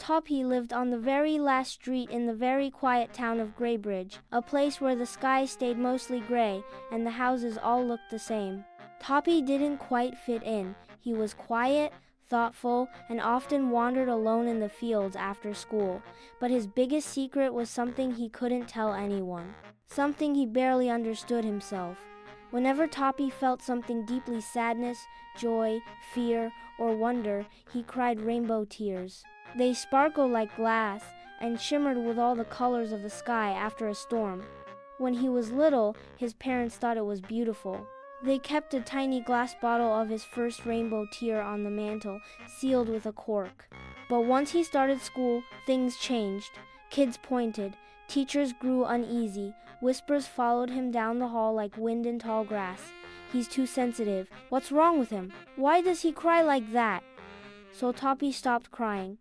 Toppy lived on the very last street in the very quiet town of Graybridge, a place where the sky stayed mostly gray and the houses all looked the same. Toppy didn't quite fit in. He was quiet, thoughtful, and often wandered alone in the fields after school. But his biggest secret was something he couldn't tell anyone. Something he barely understood himself. Whenever Toppy felt something deeply sadness, joy, fear, or wonder, he cried rainbow tears. They sparkled like glass and shimmered with all the colors of the sky after a storm. When he was little, his parents thought it was beautiful. They kept a tiny glass bottle of his first rainbow tear on the mantel, sealed with a cork. But once he started school, things changed. Kids pointed. Teachers grew uneasy. Whispers followed him down the hall like wind in tall grass. He's too sensitive. What's wrong with him? Why does he cry like that? So Toppy stopped crying.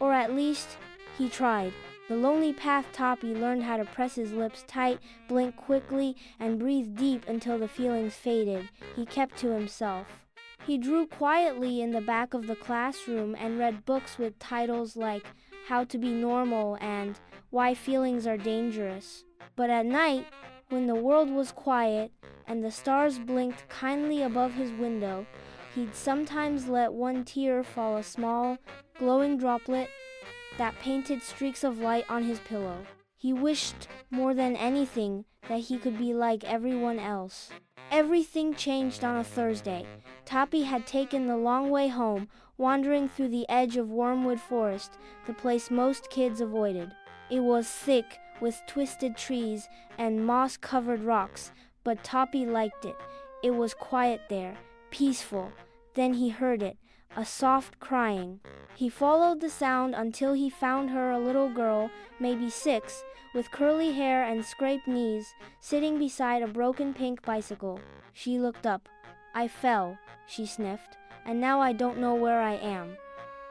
Or at least, he tried. The lonely path Toppy learned how to press his lips tight, blink quickly, and breathe deep until the feelings faded. He kept to himself. He drew quietly in the back of the classroom and read books with titles like How to Be Normal and Why Feelings Are Dangerous. But at night, when the world was quiet and the stars blinked kindly above his window, he'd sometimes let one tear fall, a small, glowing droplet that painted streaks of light on his pillow. He wished more than anything that he could be like everyone else. Everything changed on a Thursday. Toppy had taken the long way home, wandering through the edge of Wormwood Forest, the place most kids avoided. It was thick, with twisted trees and moss-covered rocks, but Toppy liked it. It was quiet there, peaceful. Then he heard it, a soft crying. He followed the sound until he found her, a little girl, maybe 6, with curly hair and scraped knees, sitting beside a broken pink bicycle. She looked up. I fell, she sniffed, and now I don't know where I am.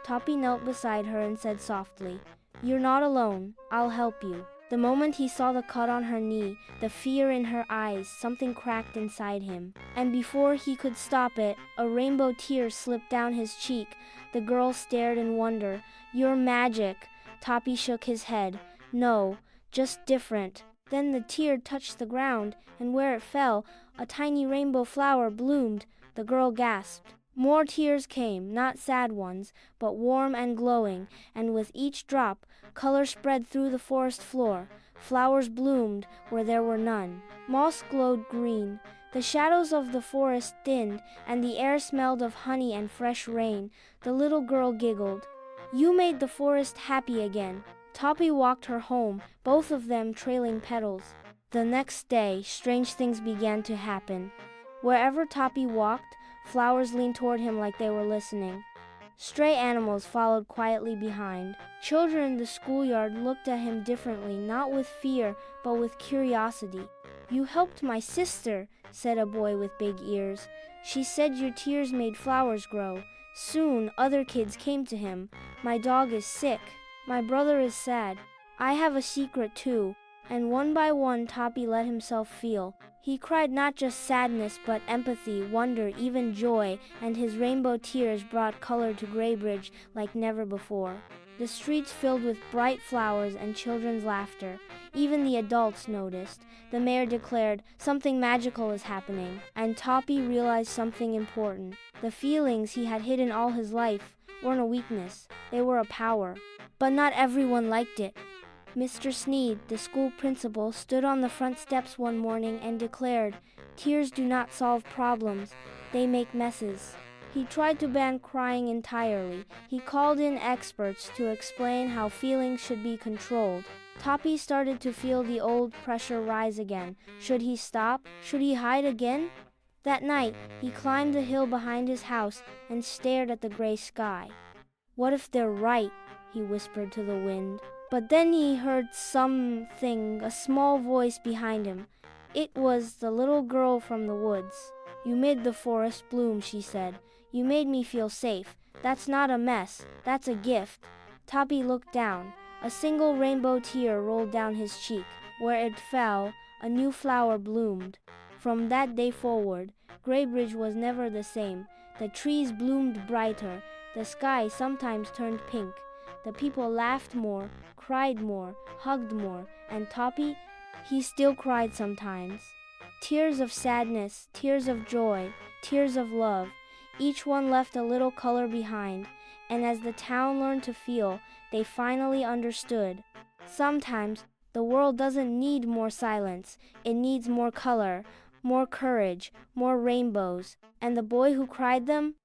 Toppy knelt beside her and said softly, You're not alone. I'll help you. The moment he saw the cut on her knee, the fear in her eyes, something cracked inside him. And before he could stop it, a rainbow tear slipped down his cheek. The girl stared in wonder. You're magic. Toppy shook his head. No, just different. Then the tear touched the ground, and where it fell, a tiny rainbow flower bloomed. The girl gasped. More tears came, not sad ones, but warm and glowing, and with each drop, color spread through the forest floor. Flowers bloomed where there were none. Moss glowed green. The shadows of the forest thinned, and the air smelled of honey and fresh rain. The little girl giggled. You made the forest happy again. Toppy walked her home, both of them trailing petals. The next day, strange things began to happen. Wherever Toppy walked, flowers leaned toward him like they were listening. Stray animals followed quietly behind. Children in the schoolyard looked at him differently, not with fear, but with curiosity. You helped my sister, said a boy with big ears. She said your tears made flowers grow. Soon, other kids came to him. My dog is sick. My brother is sad. I have a secret too. And one by one, Toppy let himself feel. He cried not just sadness, but empathy, wonder, even joy, and his rainbow tears brought color to Graybridge like never before. The streets filled with bright flowers and children's laughter. Even the adults noticed. The mayor declared, something magical is happening, and Toppy realized something important. The feelings he had hidden all his life weren't a weakness, they were a power. But not everyone liked it. Mr. Sneed, the school principal, stood on the front steps one morning and declared, Tears do not solve problems, they make messes. He tried to ban crying entirely. He called in experts to explain how feelings should be controlled. Toppy started to feel the old pressure rise again. Should he stop? Should he hide again? That night, he climbed the hill behind his house and stared at the gray sky. What if they're right? He whispered to the wind. But then he heard something, a small voice behind him. It was the little girl from the woods. You made the forest bloom, she said. You made me feel safe. That's not a mess, that's a gift. Toppy looked down. A single rainbow tear rolled down his cheek. Where it fell, a new flower bloomed. From that day forward, Graybridge was never the same. The trees bloomed brighter. The sky sometimes turned pink. The people laughed more, cried more, hugged more, and Toppy, he still cried sometimes. Tears of sadness, tears of joy, tears of love, each one left a little color behind, and as the town learned to feel, they finally understood. Sometimes, the world doesn't need more silence, it needs more color, more courage, more rainbows, and the boy who cried them,